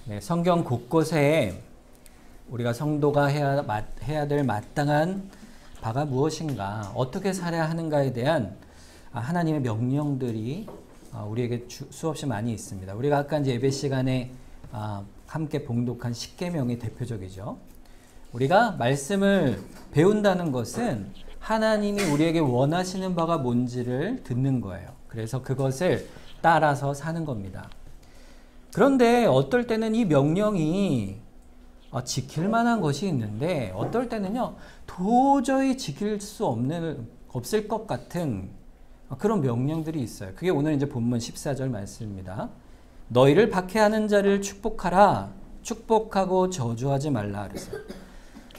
네, 성경 곳곳에 우리가 성도가 해야 될 마땅한 바가 무엇인가, 어떻게 살아야 하는가에 대한 하나님의 명령들이 우리에게 수없이 많이 있습니다. 우리가 아까 이제 예배 시간에 함께 봉독한 십계명이 대표적이죠. 우리가 말씀을 배운다는 것은 하나님이 우리에게 원하시는 바가 뭔지를 듣는 거예요. 그래서 그것을 따라서 사는 겁니다. 그런데 어떨 때는 이 명령이 지킬 만한 것이 있는데, 어떨 때는요 도저히 지킬 수 없을 것 같은 그런 명령들이 있어요. 그게 오늘 이제 본문 14절 말씀입니다. 너희를 박해하는 자를 축복하라. 축복하고 저주하지 말라 그랬어요.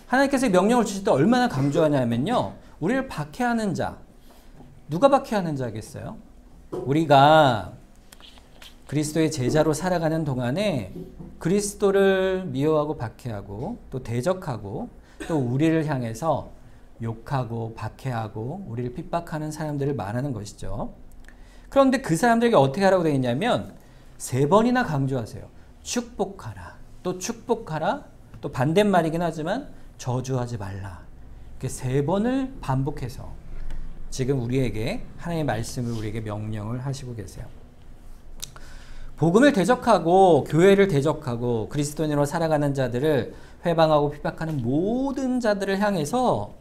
하나님께서 명령을 주실 때 얼마나 강조하냐면요, 우리를 박해하는 자, 누가 박해하는 자겠어요? 우리가 그리스도의 제자로 살아가는 동안에 그리스도를 미워하고 박해하고 또 대적하고 또 우리를 향해서 욕하고 박해하고 우리를 핍박하는 사람들을 말하는 것이죠. 그런데 그 사람들에게 어떻게 하라고 되어 있냐면 3번이나 강조하세요. 축복하라, 또 축복하라, 또 반대말이긴 하지만 저주하지 말라. 이렇게 3번을 반복해서 지금 우리에게 하나님의 말씀을 우리에게 명령을 하시고 계세요. 복음을 대적하고 교회를 대적하고 그리스도인으로 살아가는 자들을 회방하고 핍박하는 모든 자들을 향해서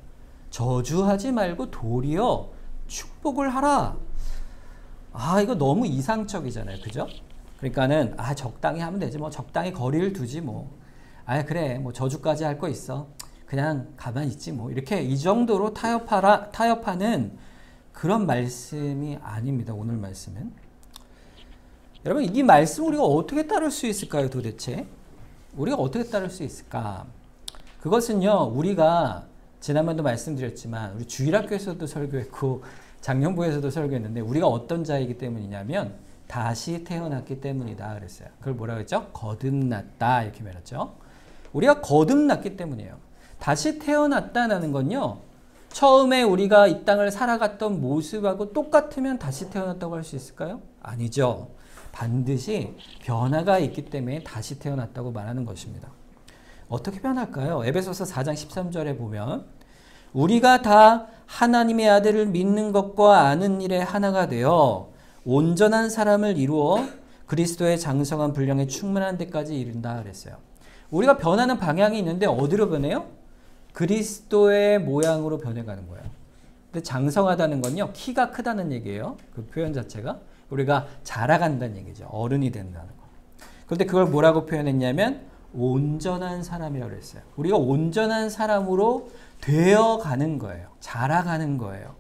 저주하지 말고 도리어 축복을 하라. 이거 너무 이상적이잖아요. 그죠? 그러니까는 적당히 하면 되지, 뭐 적당히 거리를 두지, 뭐 그래, 뭐 저주까지 할 거 있어, 그냥 가만히 있지, 뭐 이렇게 이 정도로 타협하는 그런 말씀이 아닙니다. 오늘 말씀은. 여러분, 이 말씀 우리가 어떻게 따를 수 있을까요? 도대체 우리가 어떻게 따를 수 있을까? 그것은요, 우리가 지난번도 말씀드렸지만 우리 주일학교에서도 설교했고 장년부에서도 설교했는데, 우리가 어떤 자이기 때문이냐면 다시 태어났기 때문이다 그랬어요. 그걸 뭐라고 했죠? 거듭났다, 이렇게 말했죠. 우리가 거듭났기 때문이에요. 다시 태어났다는 건요, 처음에 우리가 이 땅을 살아갔던 모습하고 똑같으면 다시 태어났다고 할 수 있을까요? 아니죠. 반드시 변화가 있기 때문에 다시 태어났다고 말하는 것입니다. 어떻게 변할까요? 에베소서 4장 13절에 보면 우리가 다 하나님의 아들을 믿는 것과 아는 일에 하나가 되어 온전한 사람을 이루어 그리스도의 장성한 분량에 충만한 데까지 이른다 그랬어요. 우리가 변하는 방향이 있는데 어디로 변해요? 그리스도의 모양으로 변해가는 거예요. 근데 장성하다는 건요, 키가 크다는 얘기예요. 그 표현 자체가 우리가 자라간다는 얘기죠. 어른이 된다는 거. 그런데 그걸 뭐라고 표현했냐면 온전한 사람이라고 했어요. 우리가 온전한 사람으로 되어가는 거예요. 자라가는 거예요.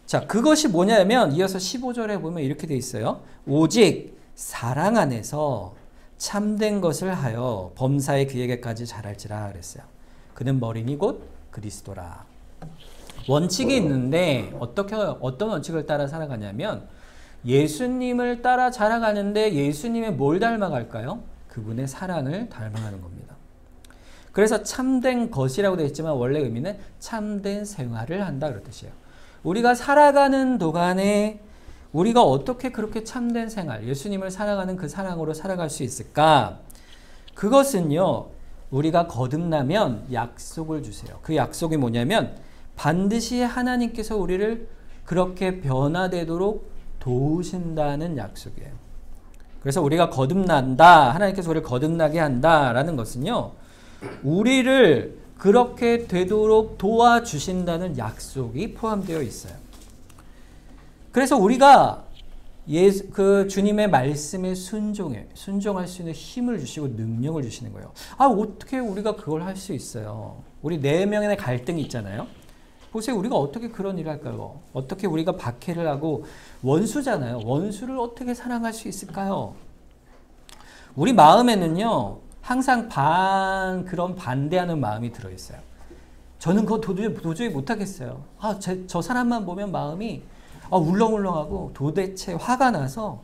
자, 그것이 뭐냐면 이어서 15절에 보면 이렇게 돼 있어요. 오직 사랑 안에서 참된 것을 하여 범사에 그에게까지 자랄지라 그랬어요. 그는 머리니 곧 그리스도라. 원칙이 있는데 어떤 원칙을 따라 살아가냐면 예수님을 따라 자라가는데 예수님의 뭘 닮아갈까요? 그분의 사랑을 닮아가는 겁니다. 그래서 참된 것이라고 되어 있지만 원래 의미는 참된 생활을 한다 그런 뜻이에요. 우리가 살아가는 동안에 우리가 어떻게 그렇게 참된 생활, 예수님을 살아가는 그 사랑으로 살아갈 수 있을까? 그것은요, 우리가 거듭나면 약속을 주세요. 그 약속이 뭐냐면 반드시 하나님께서 우리를 그렇게 변화되도록 도우신다는 약속이에요. 그래서 우리가 거듭난다, 하나님께서 우리를 거듭나게 한다라는 것은요, 우리를 그렇게 되도록 도와주신다는 약속이 포함되어 있어요. 그래서 우리가 그 주님의 말씀에 순종할 수 있는 힘을 주시고 능력을 주시는 거예요. 어떻게 우리가 그걸 할 수 있어요? 우리 4명의 갈등이 있잖아요. 보세요. 우리가 어떻게 그런 일을 할까요? 어떻게 우리가 박해를 하고 원수잖아요. 원수를 어떻게 사랑할 수 있을까요? 우리 마음에는요, 항상 그런 반대하는 마음이 들어있어요. 저는 그거 도저히 못하겠어요. 저 사람만 보면 마음이 울렁울렁하고 도대체 화가 나서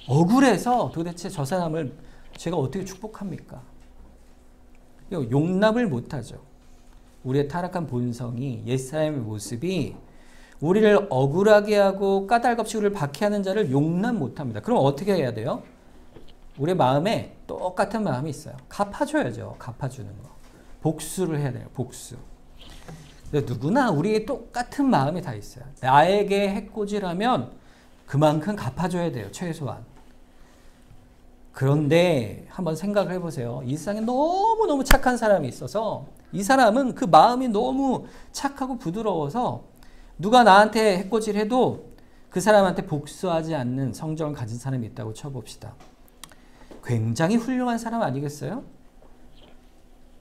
억울해서 도대체 저 사람을 제가 어떻게 축복합니까? 용납을 못하죠. 우리의 타락한 본성이, 옛사람의 모습이 우리를 억울하게 하고 까닭없이 우리를 박해하는 자를 용납 못합니다. 그럼 어떻게 해야 돼요? 우리 마음에 똑같은 마음이 있어요. 갚아줘야죠. 갚아주는 거. 복수를 해야 돼요. 복수. 누구나 우리의 똑같은 마음이 다 있어요. 나에게 해코지라면 그만큼 갚아줘야 돼요. 최소한. 그런데 한번 생각을 해보세요. 이 세상에 너무너무 착한 사람이 있어서 이 사람은 그 마음이 너무 착하고 부드러워서 누가 나한테 해코지를 해도 그 사람한테 복수하지 않는 성정을 가진 사람이 있다고 쳐봅시다. 굉장히 훌륭한 사람 아니겠어요?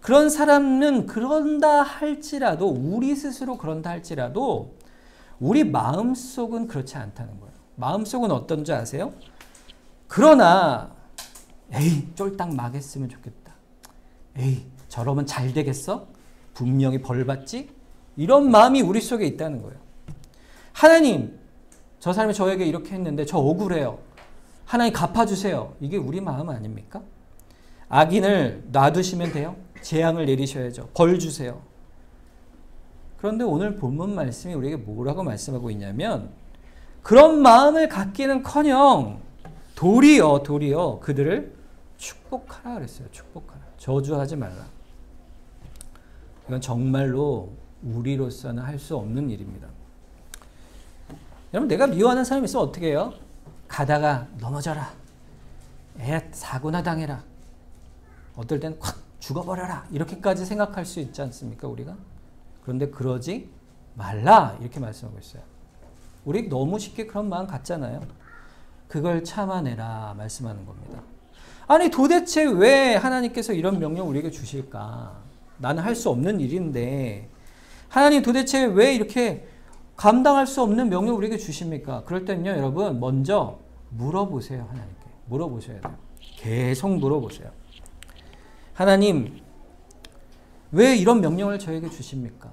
그런 사람은 그런다 할지라도 우리 스스로 그런다 할지라도 우리 마음속은 그렇지 않다는 거예요. 마음속은 어떤지 아세요? 그러나 에이 쫄딱 망했으면 좋겠다. 에이 저러면 잘 되겠어? 분명히 벌 받지? 이런 마음이 우리 속에 있다는 거예요. 하나님 저 사람이 저에게 이렇게 했는데 저 억울해요. 하나님 갚아주세요. 이게 우리 마음 아닙니까? 악인을 놔두시면 돼요? 재앙을 내리셔야죠. 벌 주세요. 그런데 오늘 본문 말씀이 우리에게 뭐라고 말씀하고 있냐면 그런 마음을 갖기는커녕 도리어 그들을 축복하라 그랬어요. 축복하라. 저주하지 말라. 이건 정말로 우리로서는 할 수 없는 일입니다. 여러분 내가 미워하는 사람이 있으면 어떻게 해요? 가다가 넘어져라. 사고나 당해라. 어떨 때는 확 죽어버려라. 이렇게까지 생각할 수 있지 않습니까? 우리가? 그런데 그러지 말라. 이렇게 말씀하고 있어요. 우리 너무 쉽게 그런 마음 갖잖아요. 그걸 참아내라 말씀하는 겁니다. 아니 도대체 왜 하나님께서 이런 명령 우리에게 주실까? 나는 할 수 없는 일인데 하나님 도대체 왜 이렇게 감당할 수 없는 명령 우리에게 주십니까? 그럴 때는요 여러분 먼저 물어보세요. 하나님께. 물어보셔야 돼요. 계속 물어보세요. 하나님 왜 이런 명령을 저에게 주십니까?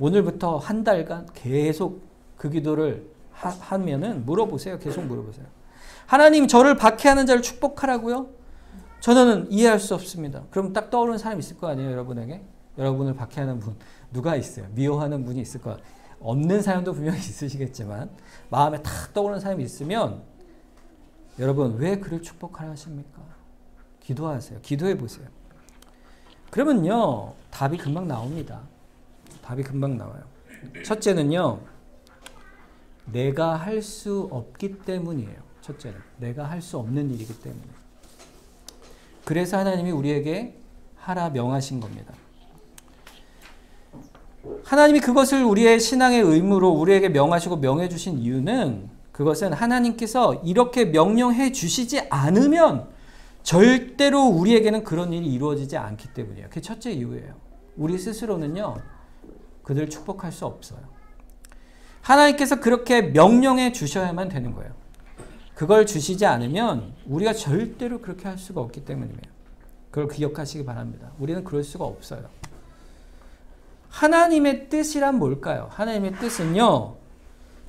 오늘부터 한 달간 계속 그 기도를 하면은 물어보세요. 계속 물어보세요. 하나님 저를 박해하는 자를 축복하라고요? 저는 이해할 수 없습니다. 그럼 딱 떠오르는 사람이 있을 거 아니에요, 여러분에게? 여러분을 박해하는 분 누가 있어요? 미워하는 분이 있을 거예요. 없는 사람도 분명히 있으시겠지만 마음에 탁 떠오르는 사람이 있으면 여러분 왜 그를 축복하라 하십니까? 기도하세요. 기도해 보세요. 그러면요 답이 금방 나옵니다. 답이 금방 나와요. 첫째는요 내가 할 수 없기 때문이에요. 첫째는 내가 할 수 없는 일이기 때문에. 그래서 하나님이 우리에게 하라 명하신 겁니다. 하나님이 그것을 우리의 신앙의 의무로 우리에게 명하시고 명해 주신 이유는 그것은 하나님께서 이렇게 명령해 주시지 않으면 절대로 우리에게는 그런 일이 이루어지지 않기 때문이에요. 그게 첫째 이유예요. 우리 스스로는요 그들을 축복할 수 없어요. 하나님께서 그렇게 명령해 주셔야만 되는 거예요. 그걸 주시지 않으면 우리가 절대로 그렇게 할 수가 없기 때문이에요. 그걸 기억하시기 바랍니다. 우리는 그럴 수가 없어요. 하나님의 뜻이란 뭘까요? 하나님의 뜻은요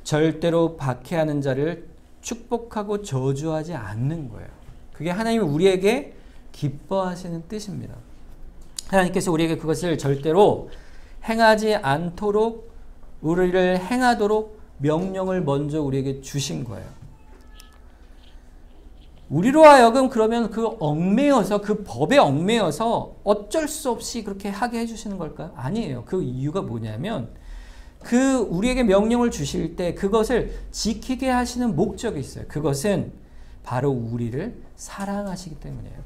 절대로 박해하는 자를 축복하고 저주하지 않는 거예요. 그게 하나님이 우리에게 기뻐하시는 뜻입니다. 하나님께서 우리에게 그것을 절대로 행하지 않도록 우리를 행하도록 명령을 먼저 우리에게 주신 거예요. 우리로 하여금 그러면 그 얽매여서 그 법에 얽매여서 어쩔 수 없이 그렇게 하게 해주시는 걸까요? 아니에요. 그 이유가 뭐냐면 그 우리에게 명령을 주실 때 그것을 지키게 하시는 목적이 있어요. 그것은 바로 우리를 사랑하시기 때문이에요.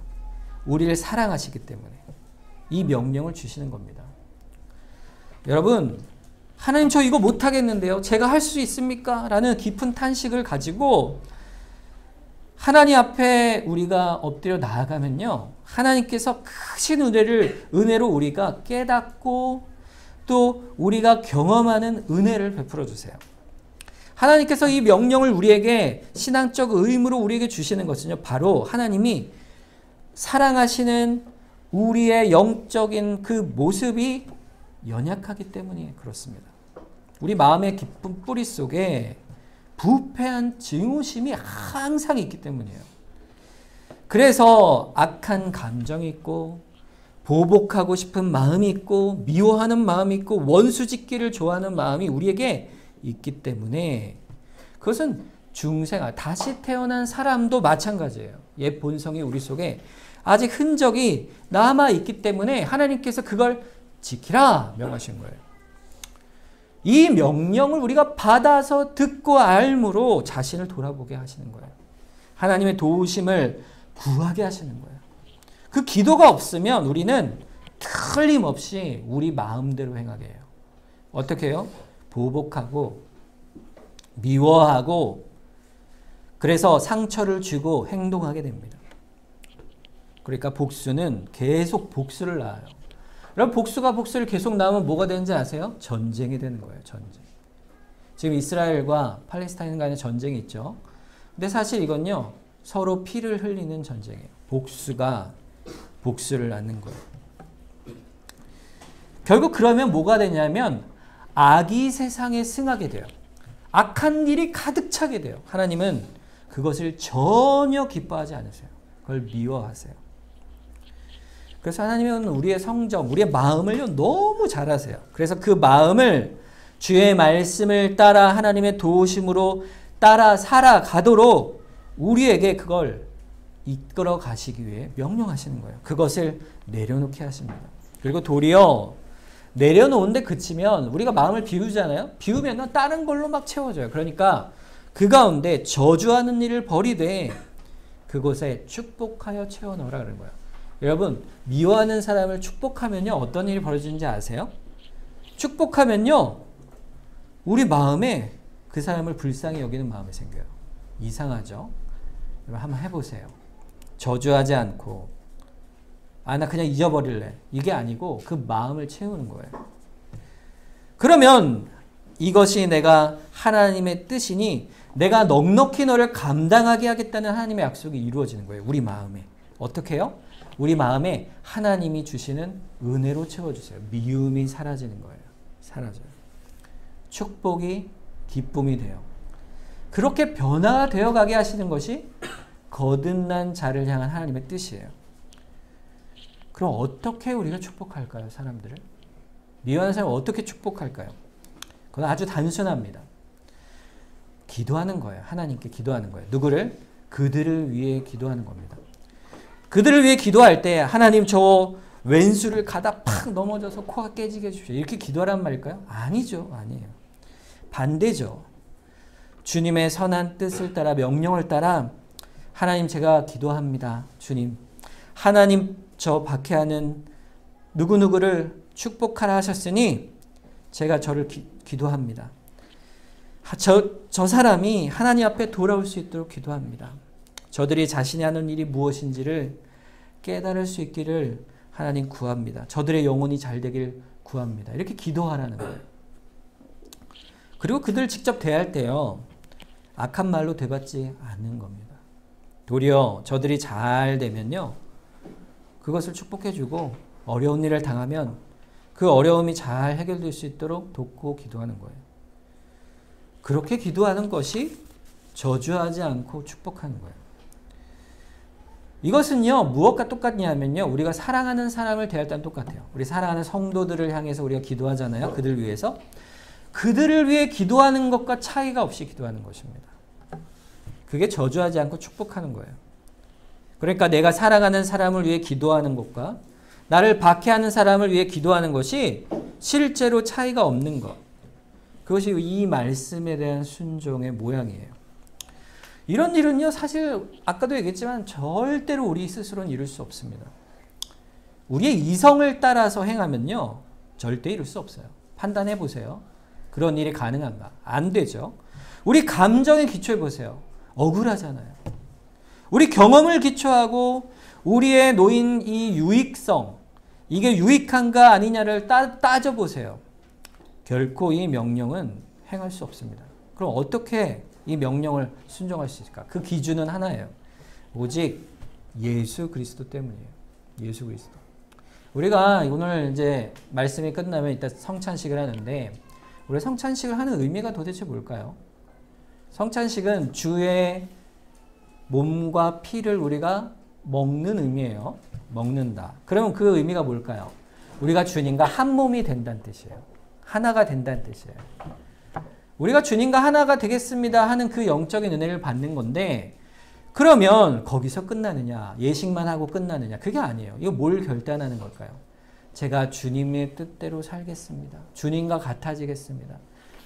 우리를 사랑하시기 때문에 이 명령을 주시는 겁니다. 여러분 하나님 저 이거 못하겠는데요. 제가 할 수 있습니까? 라는 깊은 탄식을 가지고 하나님 앞에 우리가 엎드려 나아가면요. 하나님께서 크신 은혜로 우리가 깨닫고 또 우리가 경험하는 은혜를 베풀어 주세요. 하나님께서 이 명령을 우리에게 신앙적 의무로 우리에게 주시는 것은요. 바로 하나님이 사랑하시는 우리의 영적인 그 모습이 연약하기 때문에 그렇습니다. 우리 마음의 깊은 뿌리 속에 부패한 증오심이 항상 있기 때문이에요. 그래서 악한 감정이 있고 보복하고 싶은 마음이 있고 미워하는 마음이 있고 원수 짓기를 좋아하는 마음이 우리에게 있기 때문에 그것은 중생, 다시 태어난 사람도 마찬가지예요. 옛 본성이 우리 속에 아직 흔적이 남아있기 때문에 하나님께서 그걸 지키라 명하신 거예요. 이 명령을 우리가 받아서 듣고 알므로 자신을 돌아보게 하시는 거예요. 하나님의 도우심을 구하게 하시는 거예요. 그 기도가 없으면 우리는 틀림없이 우리 마음대로 행하게 해요. 어떻게 해요? 보복하고 미워하고 그래서 상처를 주고 행동하게 됩니다. 그러니까 복수는 계속 복수를 낳아요. 그럼 복수가 복수를 계속 낳으면 뭐가 되는지 아세요? 전쟁이 되는 거예요. 전쟁. 지금 이스라엘과 팔레스타인 간의 전쟁이 있죠. 근데 사실 이건요. 서로 피를 흘리는 전쟁이에요. 복수가 복수를 낳는 거예요. 결국 그러면 뭐가 되냐면 악이 세상에 승하게 돼요. 악한 일이 가득 차게 돼요. 하나님은 그것을 전혀 기뻐하지 않으세요. 그걸 미워하세요. 그래서 하나님은 우리의 성정, 우리의 마음을 너무 잘 아세요. 그래서 그 마음을 주의 말씀을 따라 하나님의 도우심으로 따라 살아가도록 우리에게 그걸 이끌어 가시기 위해 명령하시는 거예요. 그것을 내려놓게 하십니다. 그리고 도리어 내려놓은데 그치면 우리가 마음을 비우잖아요. 비우면 다른 걸로 막 채워져요. 그러니까 그 가운데 저주하는 일을 버리되 그곳에 축복하여 채워 넣으라 그런 거예요. 여러분 미워하는 사람을 축복하면요 어떤 일이 벌어지는지 아세요? 축복하면요 우리 마음에 그 사람을 불쌍히 여기는 마음이 생겨요. 이상하죠? 여러분 한번 해보세요. 저주하지 않고 나 그냥 잊어버릴래. 이게 아니고 그 마음을 채우는 거예요. 그러면 이것이 내가 하나님의 뜻이니 내가 넉넉히 너를 감당하게 하겠다는 하나님의 약속이 이루어지는 거예요. 우리 마음에. 어떻게 해요? 우리 마음에 하나님이 주시는 은혜로 채워주세요. 미움이 사라지는 거예요. 사라져요. 축복이 기쁨이 돼요. 그렇게 변화되어 가게 하시는 것이 거듭난 자를 향한 하나님의 뜻이에요. 그럼 어떻게 우리가 축복할까요? 사람들을? 미워하는 사람을 어떻게 축복할까요? 그건 아주 단순합니다. 기도하는 거예요. 하나님께 기도하는 거예요. 누구를? 그들을 위해 기도하는 겁니다. 그들을 위해 기도할 때 하나님 저 왼수를 가다 팍 넘어져서 코가 깨지게 해주십시오. 이렇게 기도하란 말일까요? 아니죠. 아니에요. 반대죠. 주님의 선한 뜻을 따라 명령을 따라 하나님 제가 기도합니다. 주님. 하나님 저 박해하는 누구누구를 축복하라 하셨으니 제가 저를 기도합니다. 저 사람이 하나님 앞에 돌아올 수 있도록 기도합니다. 저들이 자신이 하는 일이 무엇인지를 깨달을 수 있기를 하나님 구합니다. 저들의 영혼이 잘 되길 구합니다. 이렇게 기도하라는 거예요. 그리고 그들 직접 대할 때요. 악한 말로 대받지 않는 겁니다. 도리어 저들이 잘 되면요. 그것을 축복해주고 어려운 일을 당하면 그 어려움이 잘 해결될 수 있도록 돕고 기도하는 거예요. 그렇게 기도하는 것이 저주하지 않고 축복하는 거예요. 이것은요, 무엇과 똑같냐면요, 우리가 사랑하는 사람을 대할 때는 똑같아요. 우리 사랑하는 성도들을 향해서 우리가 기도하잖아요. 그들 위해서. 그들을 위해 기도하는 것과 차이가 없이 기도하는 것입니다. 그게 저주하지 않고 축복하는 거예요. 그러니까 내가 사랑하는 사람을 위해 기도하는 것과 나를 박해하는 사람을 위해 기도하는 것이 실제로 차이가 없는 것. 그것이 이 말씀에 대한 순종의 모양이에요. 이런 일은요, 사실 아까도 얘기했지만 절대로 우리 스스로는 이룰 수 없습니다. 우리의 이성을 따라서 행하면요, 절대 이룰 수 없어요. 판단해 보세요. 그런 일이 가능한가? 안 되죠. 우리 감정에 기초해 보세요. 억울하잖아요. 우리 경험을 기초하고 우리의 놓인 이 유익성, 이게 유익한가 아니냐를 따져보세요. 결코 이 명령은 행할 수 없습니다. 그럼 어떻게 이 명령을 순종할 수 있을까? 그 기준은 하나예요. 오직 예수 그리스도 때문이에요. 예수 그리스도. 우리가 오늘 이제 말씀이 끝나면 이따 성찬식을 하는데, 우리 성찬식을 하는 의미가 도대체 뭘까요? 성찬식은 주의 몸과 피를 우리가 먹는 의미예요. 먹는다. 그러면 그 의미가 뭘까요? 우리가 주님과 한 몸이 된다는 뜻이에요. 하나가 된다는 뜻이에요. 우리가 주님과 하나가 되겠습니다 하는 그 영적인 은혜를 받는 건데, 그러면 거기서 끝나느냐, 예식만 하고 끝나느냐, 그게 아니에요. 이거 뭘 결단하는 걸까요? 제가 주님의 뜻대로 살겠습니다. 주님과 같아지겠습니다.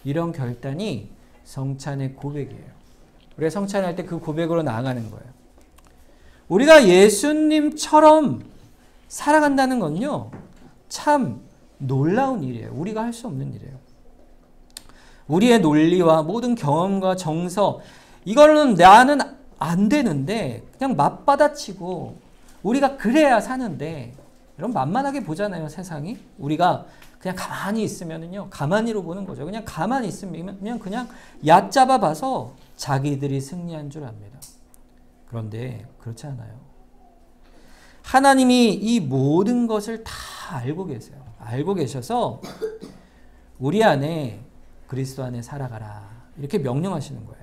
이런 결단이 성찬의 고백이에요. 우리가 성찬할 때 그 고백으로 나아가는 거예요. 우리가 예수님처럼 살아간다는 건요, 참 놀라운 일이에요. 우리가 할 수 없는 일이에요. 우리의 논리와 모든 경험과 정서, 이거는 나는 안 되는데 그냥 맞받아치고 우리가 그래야 사는데, 여러분 만만하게 보잖아요, 세상이. 우리가 그냥 가만히 있으면은요, 가만히로 보는 거죠. 그냥 가만히 있으면 그냥 얕잡아 봐서 자기들이 승리한 줄 압니다. 그런데 그렇지 않아요. 하나님이 이 모든 것을 다 알고 계세요. 알고 계셔서 우리 안에, 그리스도 안에 살아가라, 이렇게 명령하시는 거예요.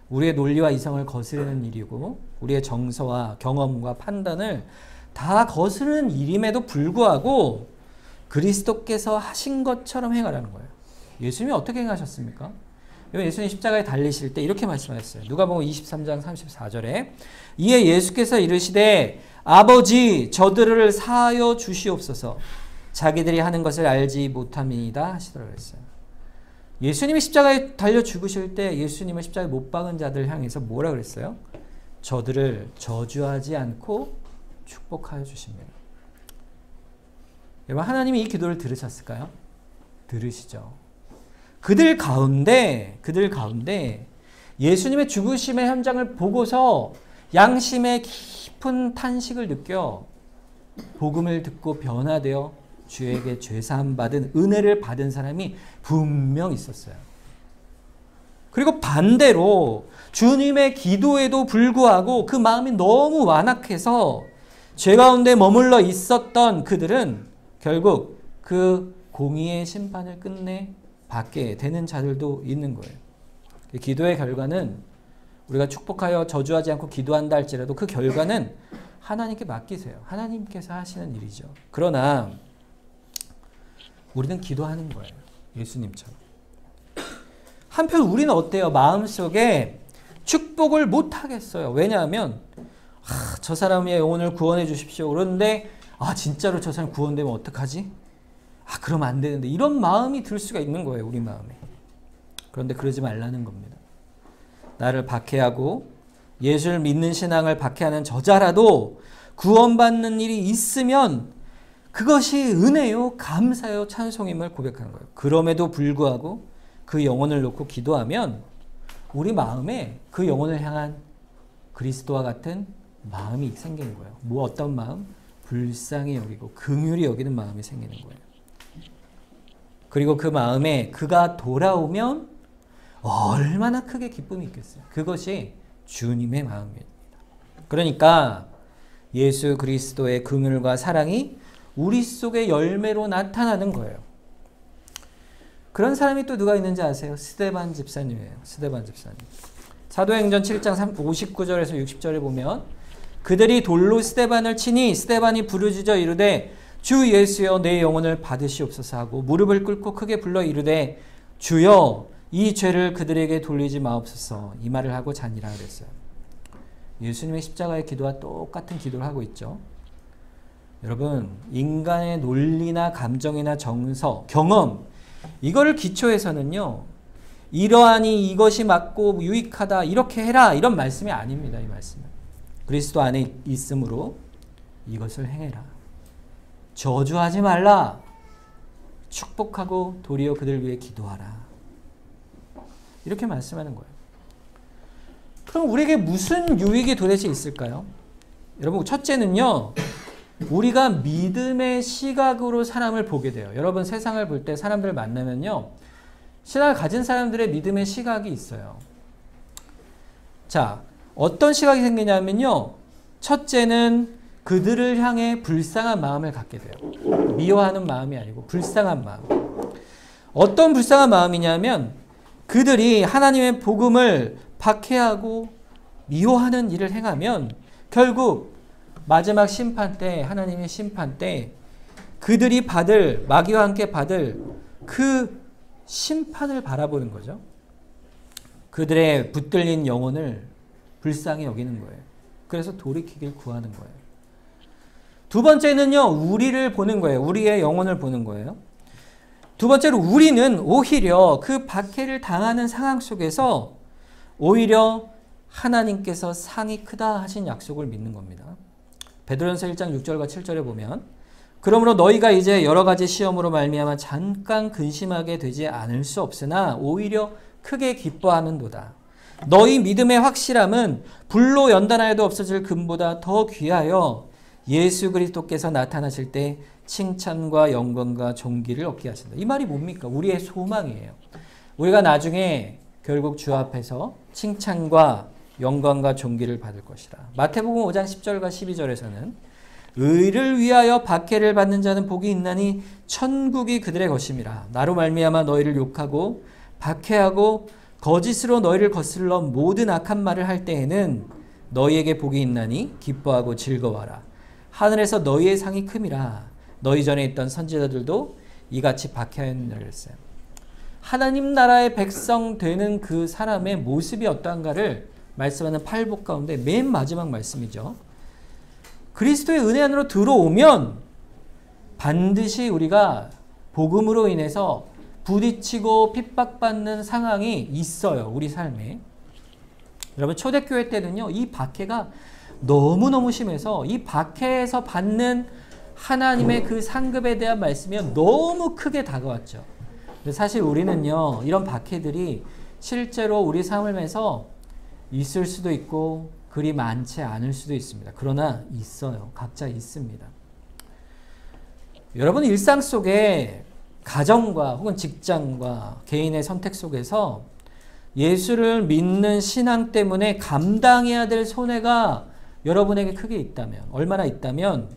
우리의 논리와 이성을 거스르는 일이고 우리의 정서와 경험과 판단을 다 거스르는 일임에도 불구하고 그리스도께서 하신 것처럼 행하라는 거예요. 예수님이 어떻게 행하셨습니까? 예수님 십자가에 달리실 때 이렇게 말씀하셨어요. 누가복음 23장 34절에 이에 예수께서 이르시되 아버지 저들을 사하여 주시옵소서 자기들이 하는 것을 알지 못함이니이다 하시더라 그랬어요. 예수님이 십자가에 달려 죽으실 때 예수님을 십자가에 못 박은 자들 향해서 뭐라 그랬어요? 저들을 저주하지 않고 축복하여 주십니다. 여러분, 하나님이 이 기도를 들으셨을까요? 들으시죠. 그들 가운데 예수님의 죽으심의 현장을 보고서 양심의 깊은 탄식을 느껴 복음을 듣고 변화되어 주에게 죄사함 받은 은혜를 받은 사람이 분명 있었어요. 그리고 반대로 주님의 기도에도 불구하고 그 마음이 너무 완악해서 죄 가운데 머물러 있었던 그들은 결국 그 공의의 심판을 끝내 받게 되는 자들도 있는 거예요. 기도의 결과는 우리가 축복하여 저주하지 않고 기도한다 할지라도 그 결과는 하나님께 맡기세요. 하나님께서 하시는 일이죠. 그러나 우리는 기도하는 거예요. 예수님처럼. 한편 우리는 어때요? 마음속에 축복을 못하겠어요. 왜냐하면 저 사람의 영혼을 구원해 주십시오. 그런데 진짜로 저 사람 구원되면 어떡하지? 그러면 안 되는데, 이런 마음이 들 수가 있는 거예요. 우리 마음에. 그런데 그러지 말라는 겁니다. 나를 박해하고 예수를 믿는 신앙을 박해하는 저자라도 구원받는 일이 있으면 그것이 은혜요, 감사요, 찬송임을 고백하는 거예요. 그럼에도 불구하고 그 영혼을 놓고 기도하면 우리 마음에 그 영혼을 향한 그리스도와 같은 마음이 생기는 거예요. 어떤 마음? 불쌍히 여기고 긍휼히 여기는 마음이 생기는 거예요. 그리고 그 마음에 그가 돌아오면 얼마나 크게 기쁨이 있겠어요. 그것이 주님의 마음입니다. 그러니까 예수 그리스도의 긍휼과 사랑이 우리 속의 열매로 나타나는 거예요. 그런 사람이 또 누가 있는지 아세요? 스데반 집사님이에요. 스데반 집사님. 사도행전 7장 59절에서 60절에 보면 그들이 돌로 스데반을 치니 스데반이 부르짖어 이르되 주 예수여 내 영혼을 받으시옵소서 하고 무릎을 꿇고 크게 불러 이르되 주여 이 죄를 그들에게 돌리지 마옵소서 이 말을 하고 자니라 그랬어요. 예수님의 십자가의 기도와 똑같은 기도를 하고 있죠. 여러분, 인간의 논리나 감정이나 정서, 경험, 이거를 기초해서는요, 이러하니 이것이 맞고 유익하다, 이렇게 해라, 이런 말씀이 아닙니다. 이 말씀은 그리스도 안에 있으므로 이것을 행해라, 저주하지 말라, 축복하고 도리어 그들 위해 기도하라, 이렇게 말씀하는 거예요. 그럼 우리에게 무슨 유익이 도대체 있을까요? 여러분, 첫째는요, 우리가 믿음의 시각으로 사람을 보게 돼요. 여러분, 세상을 볼 때 사람들 만나면요, 신앙을 가진 사람들의 믿음의 시각이 있어요. 자, 어떤 시각이 생기냐면요, 첫째는 그들을 향해 불쌍한 마음을 갖게 돼요. 미워하는 마음이 아니고 불쌍한 마음. 어떤 불쌍한 마음이냐면 그들이 하나님의 복음을 박해하고 미워하는 일을 행하면 결국 마지막 심판 때, 하나님의 심판 때 그들이 받을, 마귀와 함께 받을 그 심판을 바라보는 거죠. 그들의 붙들린 영혼을 불쌍히 여기는 거예요. 그래서 돌이키길 구하는 거예요. 두 번째는요, 우리를 보는 거예요. 우리의 영혼을 보는 거예요. 두 번째로 우리는 오히려 그 박해를 당하는 상황 속에서 오히려 하나님께서 상이 크다 하신 약속을 믿는 겁니다. 베드로전서 1장 6절과 7절에 보면 그러므로 너희가 이제 여러 가지 시험으로 말미암아 잠깐 근심하게 되지 않을 수 없으나 오히려 크게 기뻐하는도다. 너희 믿음의 확실함은 불로 연단하여도 없어질 금보다 더 귀하여 예수 그리스도께서 나타나실 때 칭찬과 영광과 존귀를 얻게 하신다. 이 말이 뭡니까? 우리의 소망이에요. 우리가 나중에 결국 주 앞에서 칭찬과 영광과 존귀를 받을 것이라. 마태복음 5장 10절과 12절에서는 의를 위하여 박해를 받는 자는 복이 있나니 천국이 그들의 것임이라. 나로 말미암아 너희를 욕하고 박해하고 거짓으로 너희를 거슬러 모든 악한 말을 할 때에는 너희에게 복이 있나니 기뻐하고 즐거워하라. 하늘에서 너희의 상이 큼이라. 너희 전에 있던 선지자들도 이같이 박해하였느니라 그랬어요. 하나님 나라의 백성 되는 그 사람의 모습이 어떠한가를 말씀하는 팔복 가운데 맨 마지막 말씀이죠. 그리스도의 은혜 안으로 들어오면 반드시 우리가 복음으로 인해서 부딪히고 핍박받는 상황이 있어요. 우리 삶에. 여러분 초대교회 때는요. 이 박해가 너무너무 심해서 이 박해에서 받는 하나님의 그 상급에 대한 말씀이 너무 크게 다가왔죠. 사실 우리는요. 이런 박해들이 실제로 우리 삶에서 있을 수도 있고 그리 많지 않을 수도 있습니다. 그러나 있어요. 각자 있습니다. 여러분 일상 속에 가정과 혹은 직장과 개인의 선택 속에서 예수를 믿는 신앙 때문에 감당해야 될 손해가 여러분에게 크게 있다면, 얼마나 있다면,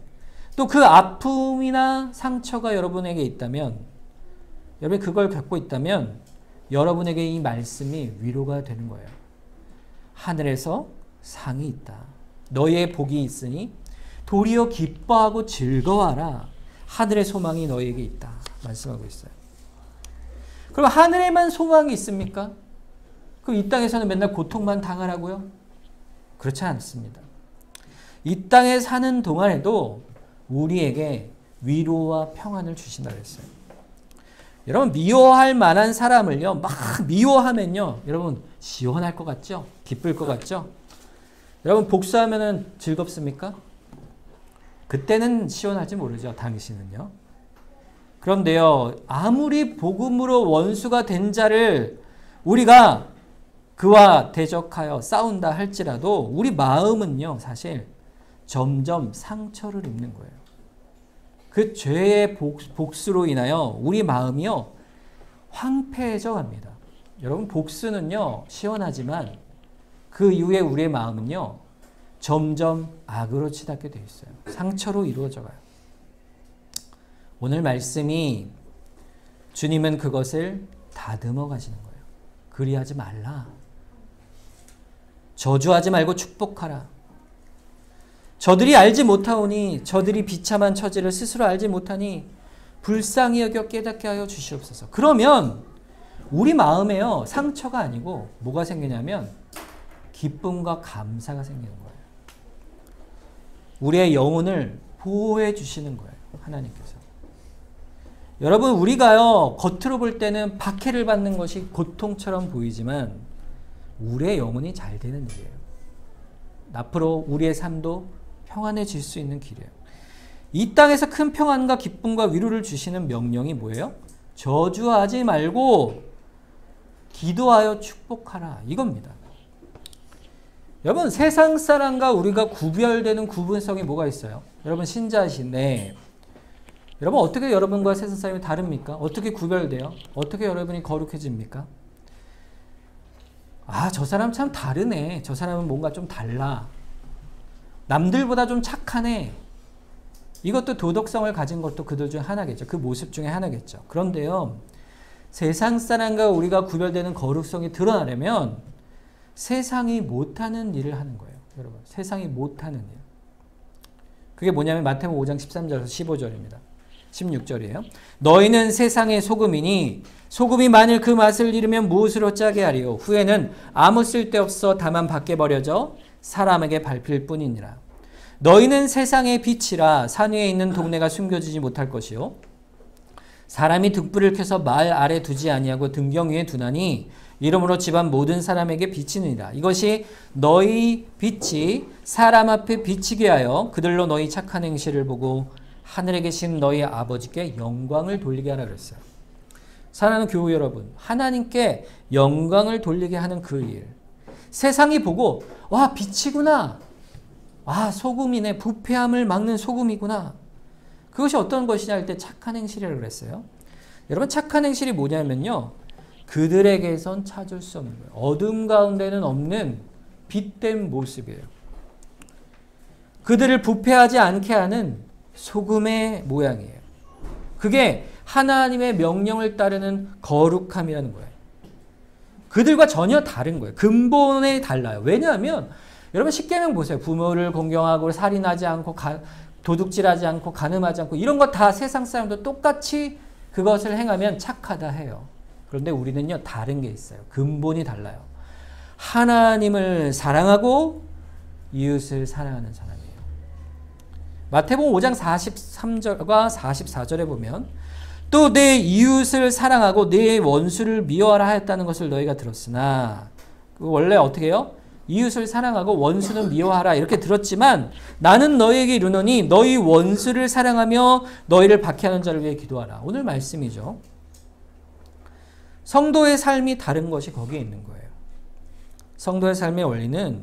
또 그 아픔이나 상처가 여러분에게 있다면, 여러분이 그걸 겪고 있다면 여러분에게 이 말씀이 위로가 되는 거예요. 하늘에서 상이 있다. 너희의 복이 있으니 도리어 기뻐하고 즐거워하라. 하늘의 소망이 너희에게 있다. 말씀하고 있어요. 그럼 하늘에만 소망이 있습니까? 그럼 이 땅에서는 맨날 고통만 당하라고요? 그렇지 않습니다. 이 땅에 사는 동안에도 우리에게 위로와 평안을 주신다고 했어요. 여러분 미워할 만한 사람을요 막 미워하면요 여러분 시원할 것 같죠? 기쁠 것 같죠? 여러분 복수하면은 즐겁습니까? 그때는 시원할지 모르죠. 당신은요. 그런데요 아무리 복음으로 원수가 된 자를 우리가 그와 대적하여 싸운다 할지라도 우리 마음은요 사실 점점 상처를 입는 거예요. 그 죄의 복수로 인하여 우리 마음이요 황폐해져 갑니다. 여러분 복수는요 시원하지만 그 이후에 우리의 마음은요 점점 악으로 치닫게 되어 있어요. 상처로 이루어져 가요. 오늘 말씀이 주님은 그것을 다듬어 가시는 거예요. 그리하지 말라. 저주하지 말고 축복하라. 저들이 알지 못하오니 저들이 비참한 처지를 스스로 알지 못하니 불쌍히 여겨 깨닫게 하여 주시옵소서. 그러면 우리 마음에요 상처가 아니고 뭐가 생기냐면 기쁨과 감사가 생기는 거예요. 우리의 영혼을 보호해 주시는 거예요. 하나님께서. 여러분 우리가요 겉으로 볼 때는 박해를 받는 것이 고통처럼 보이지만 우리의 영혼이 잘 되는 일이에요. 앞으로 우리의 삶도 평안해질 수 있는 길이에요. 이 땅에서 큰 평안과 기쁨과 위로를 주시는 명령이 뭐예요? 저주하지 말고 기도하여 축복하라. 이겁니다. 여러분 세상 사람과 우리가 구별되는 구분성이 뭐가 있어요? 여러분 신자이신데 여러분 어떻게 여러분과 세상 사람이 다릅니까? 어떻게 구별돼요? 어떻게 여러분이 거룩해집니까? 아, 저 사람 참 다르네. 저 사람은 뭔가 좀 달라. 남들보다 좀 착하네. 이것도 도덕성을 가진 것도 그들 중 하나겠죠. 그 모습 중에 하나겠죠. 그런데요. 세상 사람과 우리가 구별되는 거룩성이 드러나려면 세상이 못하는 일을 하는 거예요. 여러분. 세상이 못하는 일. 그게 뭐냐면 마태복음 5장 13절에서 15절입니다. 16절이에요. 너희는 세상의 소금이니 소금이 만일 그 맛을 잃으면 무엇으로 짜게 하리요. 후에는 아무 쓸데없어 다만 밖에 버려져 사람에게 밟힐 뿐이니라. 너희는 세상의 빛이라. 산 위에 있는 동네가 숨겨지지 못할 것이요. 사람이 등불을 켜서 말 아래 두지 아니하고 등경 위에 두나니 이러므로 집안 모든 사람에게 비치느니라. 이것이 너희 빛이 사람 앞에 비치게 하여 그들로 너희 착한 행실을 보고 하늘에 계신 너희 아버지께 영광을 돌리게 하라 그랬어요. 사랑하는 교우 여러분, 하나님께 영광을 돌리게 하는 그 일. 세상이 보고 와 빛이구나. 와 소금이네. 부패함을 막는 소금이구나. 그것이 어떤 것이냐 할 때 착한 행실이라고 그랬어요. 여러분 착한 행실이 뭐냐면요. 그들에게선 찾을 수 없는 거예요. 어둠 가운데는 없는 빛된 모습이에요. 그들을 부패하지 않게 하는 소금의 모양이에요. 그게 하나님의 명령을 따르는 거룩함이라는 거예요. 그들과 전혀 다른 거예요. 근본에 달라요. 왜냐하면 여러분 십계명 보세요. 부모를 공경하고 살인하지 않고 도둑질하지 않고 간음하지 않고 이런 거 다 세상 사람도 똑같이 그것을 행하면 착하다 해요. 그런데 우리는요 다른 게 있어요. 근본이 달라요. 하나님을 사랑하고 이웃을 사랑하는 사람이에요. 마태복음 5장 43절과 44절에 보면 또 내 이웃을 사랑하고 내 원수를 미워하라 하였다는 것을 너희가 들었으나 원래 어떻게 해요? 이웃을 사랑하고 원수는 미워하라 이렇게 들었지만 나는 너희에게 이르노니 너희 원수를 사랑하며 너희를 박해하는 자를 위해 기도하라. 오늘 말씀이죠. 성도의 삶이 다른 것이 거기에 있는 거예요. 성도의 삶의 원리는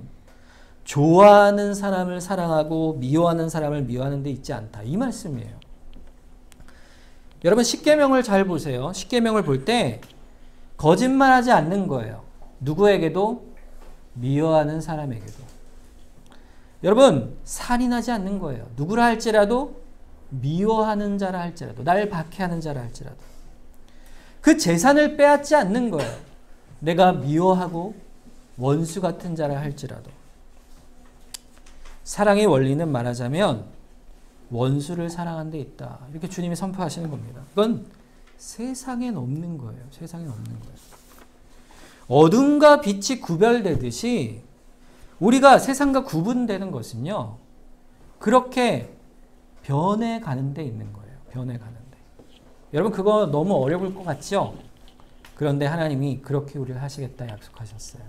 좋아하는 사람을 사랑하고 미워하는 사람을 미워하는 데 있지 않다. 이 말씀이에요. 여러분 십계명을 잘 보세요. 십계명을 볼 때 거짓말하지 않는 거예요. 누구에게도 미워하는 사람에게도. 여러분 살인하지 않는 거예요. 누구라 할지라도 미워하는 자라 할지라도 날 박해하는 자라 할지라도 그 재산을 빼앗지 않는 거예요. 내가 미워하고 원수 같은 자라 할지라도. 사랑의 원리는 말하자면 원수를 사랑하는 데 있다. 이렇게 주님이 선포하시는 겁니다. 이건 세상엔 없는 거예요. 세상엔 없는 거예요. 어둠과 빛이 구별되듯이 우리가 세상과 구분되는 것은요. 그렇게 변해가는 데 있는 거예요. 변해가는 데. 여러분 그거 너무 어려울 것 같죠? 그런데 하나님이 그렇게 우리를 하시겠다 약속하셨어요.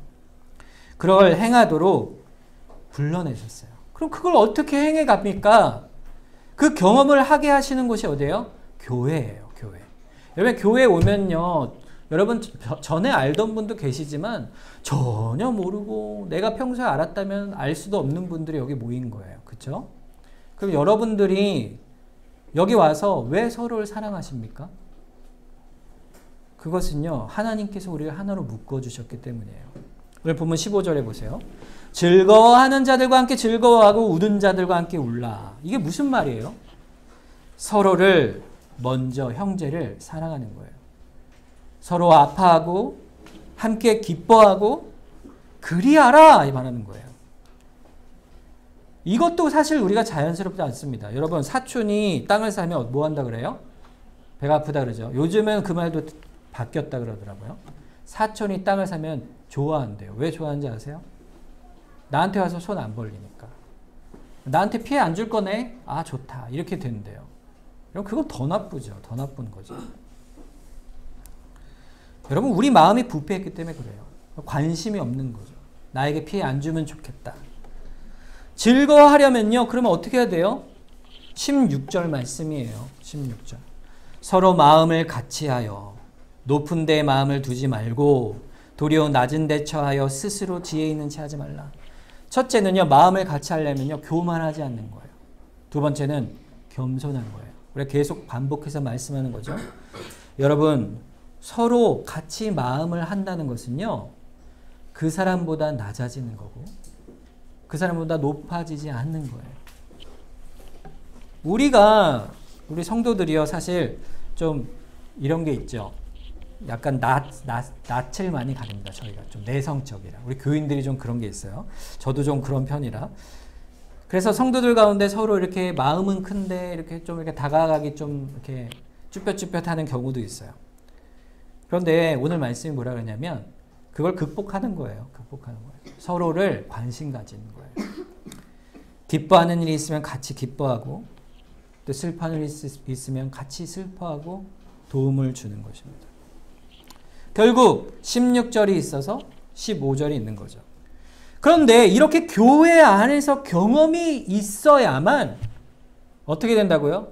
그걸 행하도록 불러내셨어요. 그럼 그걸 어떻게 행해 갑니까? 그 경험을 하게 하시는 곳이 어디예요? 교회예요. 교회. 여러분 교회에 오면요. 여러분 전에 알던 분도 계시지만 전혀 모르고 내가 평소에 알았다면 알 수도 없는 분들이 여기 모인 거예요. 그렇죠? 그럼 여러분들이 여기 와서 왜 서로를 사랑하십니까? 그것은요. 하나님께서 우리를 하나로 묶어주셨기 때문이에요. 오늘 본문 15절에 보세요. 즐거워하는 자들과 함께 즐거워하고 우는 자들과 함께 울라. 이게 무슨 말이에요? 서로를 먼저 형제를 사랑하는 거예요. 서로 아파하고 함께 기뻐하고 그리하라 이 말하는 거예요. 이것도 사실 우리가 자연스럽지 않습니다. 여러분 사촌이 땅을 사면 뭐 한다 그래요? 배가 아프다 그러죠. 요즘은 그 말도 바뀌었다 그러더라고요. 사촌이 땅을 사면 좋아한대요. 왜 좋아하는지 아세요? 나한테 와서 손 안 벌리니까. 나한테 피해 안 줄 거네? 아 좋다. 이렇게 된대요. 그럼 그거 더 나쁘죠. 더 나쁜 거죠. 여러분 우리 마음이 부패했기 때문에 그래요. 관심이 없는 거죠. 나에게 피해 안 주면 좋겠다. 즐거워하려면요. 그러면 어떻게 해야 돼요? 16절 말씀이에요. 16절. 서로 마음을 같이하여 높은 데 마음을 두지 말고 도리어 낮은 데 처하여 스스로 지혜 있는 채 하지 말라. 첫째는요. 마음을 같이 하려면요. 교만하지 않는 거예요. 두 번째는 겸손한 거예요. 우리가 계속 반복해서 말씀하는 거죠. 여러분 서로 같이 마음을 한다는 것은요. 그 사람보다 낮아지는 거고 그 사람보다 높아지지 않는 거예요. 우리 성도들이요. 사실 좀 이런 게 있죠. 약간 낯을 많이 가립니다. 저희가 좀 내성적이라. 우리 교인들이 좀 그런 게 있어요. 저도 좀 그런 편이라. 그래서 성도들 가운데 서로 이렇게 마음은 큰데 이렇게 좀 이렇게 다가가기 좀 이렇게 쭈뼛쭈뼛하는 경우도 있어요. 그런데 오늘 말씀이 뭐라 그러냐면 그걸 극복하는 거예요. 극복하는 거예요. 서로를 관심 가지는 거예요. 기뻐하는 일이 있으면 같이 기뻐하고 또 슬퍼하는 일이 있으면 같이 슬퍼하고 도움을 주는 것입니다. 결국 16절이 있어서 15절이 있는 거죠. 그런데 이렇게 교회 안에서 경험이 있어야만 어떻게 된다고요?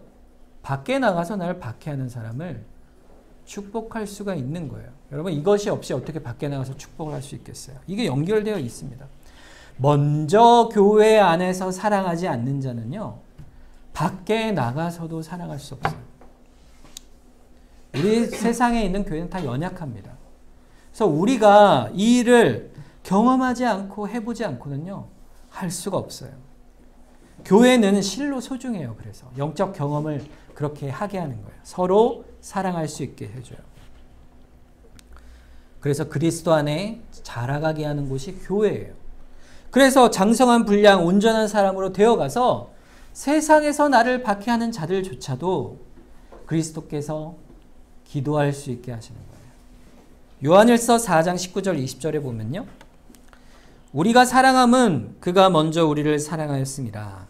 밖에 나가서 나를 박해하는 사람을 축복할 수가 있는 거예요. 여러분 이것이 없이 어떻게 밖에 나가서 축복을 할 수 있겠어요? 이게 연결되어 있습니다. 먼저 교회 안에서 사랑하지 않는 자는요. 밖에 나가서도 사랑할 수 없어요. 우리 세상에 있는 교회는 다 연약합니다. 그래서 우리가 이 일을 경험하지 않고 해보지 않고는요. 할 수가 없어요. 교회는 실로 소중해요. 그래서 영적 경험을 그렇게 하게 하는 거예요. 서로 사랑할 수 있게 해줘요. 그래서 그리스도 안에 자라가게 하는 곳이 교회예요. 그래서 장성한 분량 온전한 사람으로 되어가서 세상에서 나를 박해하는 자들조차도 그리스도께서 기도할 수 있게 하시는 거예요. 요한일서 4장 19절 20절에 보면요. 우리가 사랑함은 그가 먼저 우리를 사랑하였습니다.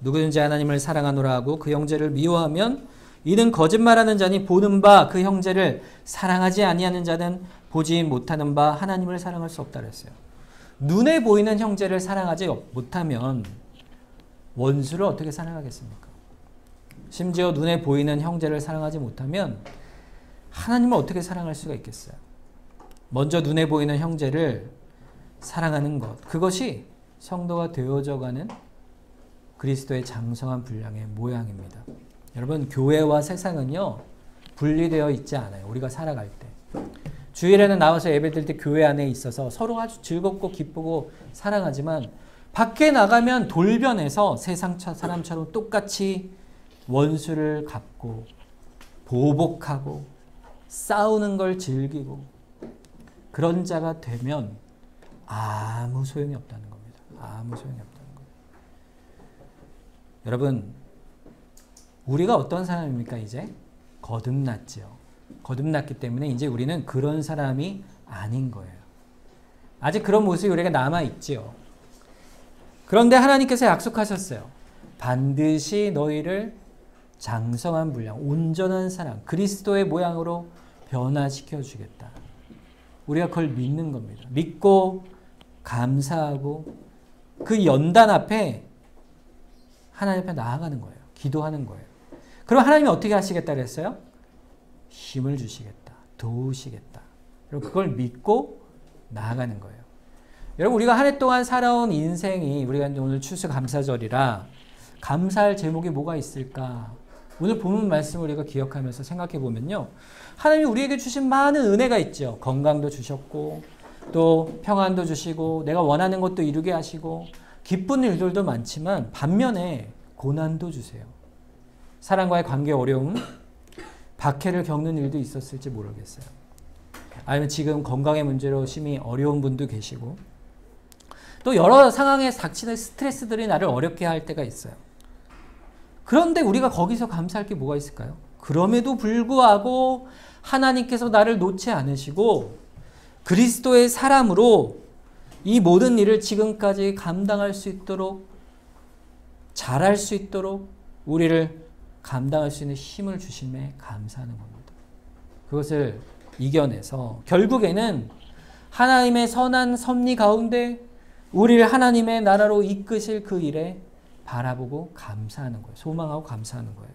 누구든지 하나님을 사랑하노라 하고 그 형제를 미워하면 이는 거짓말하는 자니 보는 바 그 형제를 사랑하지 아니하는 자는 보지 못하는 바 하나님을 사랑할 수 없다 그랬어요. 눈에 보이는 형제를 사랑하지 못하면 원수를 어떻게 사랑하겠습니까? 심지어 눈에 보이는 형제를 사랑하지 못하면 하나님을 어떻게 사랑할 수가 있겠어요? 먼저 눈에 보이는 형제를 사랑하는 것, 그것이 성도가 되어져가는 그리스도의 장성한 분량의 모양입니다. 여러분 교회와 세상은요 분리되어 있지 않아요. 우리가 살아갈 때 주일에는 나와서 예배드릴 때 교회 안에 있어서 서로 아주 즐겁고 기쁘고 사랑하지만 밖에 나가면 돌변해서 세상 사람처럼 똑같이 원수를 갚고 보복하고 싸우는 걸 즐기고 그런 자가 되면 아무 소용이 없다는 겁니다. 아무 소용이 없다는 거예요. 여러분 우리가 어떤 사람입니까? 이제 거듭났죠. 거듭났기 때문에 이제 우리는 그런 사람이 아닌 거예요. 아직 그런 모습이 우리가 남아있지요. 그런데 하나님께서 약속하셨어요. 반드시 너희를 장성한 분량, 온전한 사랑, 그리스도의 모양으로 변화시켜 주겠다. 우리가 그걸 믿는 겁니다. 믿고 감사하고 그 연단 앞에 하나님 앞에 나아가는 거예요. 기도하는 거예요. 그럼 하나님이 어떻게 하시겠다 그랬어요? 힘을 주시겠다. 도우시겠다. 그리고 그걸 믿고 나아가는 거예요. 여러분 우리가 한 해 동안 살아온 인생이 우리가 오늘 추수감사절이라 감사할 제목이 뭐가 있을까? 오늘 본문 말씀을 우리가 기억하면서 생각해 보면요. 하나님이 우리에게 주신 많은 은혜가 있죠. 건강도 주셨고 또 평안도 주시고 내가 원하는 것도 이루게 하시고 기쁜 일들도 많지만 반면에 고난도 주세요. 사람과의 관계 어려움, 박해를 겪는 일도 있었을지 모르겠어요. 아니면 지금 건강의 문제로 심히 어려운 분도 계시고 또 여러 상황에 닥치는 스트레스들이 나를 어렵게 할 때가 있어요. 그런데 우리가 거기서 감사할 게 뭐가 있을까요? 그럼에도 불구하고 하나님께서 나를 놓지 않으시고 그리스도의 사람으로 이 모든 일을 지금까지 감당할 수 있도록 잘할 수 있도록 우리를 감당할 수 있는 힘을 주심에 감사하는 겁니다. 그것을 이겨내서 결국에는 하나님의 선한 섭리 가운데 우리를 하나님의 나라로 이끄실 그 일에 바라보고 감사하는 거예요. 소망하고 감사하는 거예요.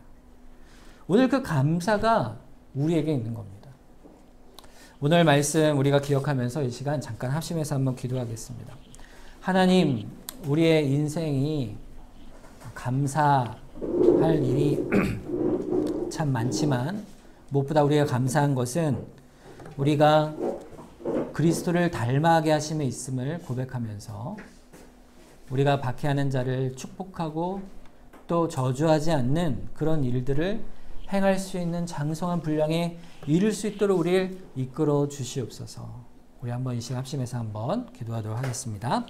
오늘 그 감사가 우리에게 있는 겁니다. 오늘 말씀 우리가 기억하면서 이 시간 잠깐 합심해서 한번 기도하겠습니다. 하나님, 우리의 인생이 감사할 일이 참 많지만 무엇보다 우리가 감사한 것은 우리가 그리스도를 닮아가게 하심에 있음을 고백하면서 우리가 박해하는 자를 축복하고 또 저주하지 않는 그런 일들을 행할 수 있는 장성한 분량에 이룰 수 있도록 우리를 이끌어 주시옵소서. 우리 한번 이 시간 합심해서 한번 기도하도록 하겠습니다.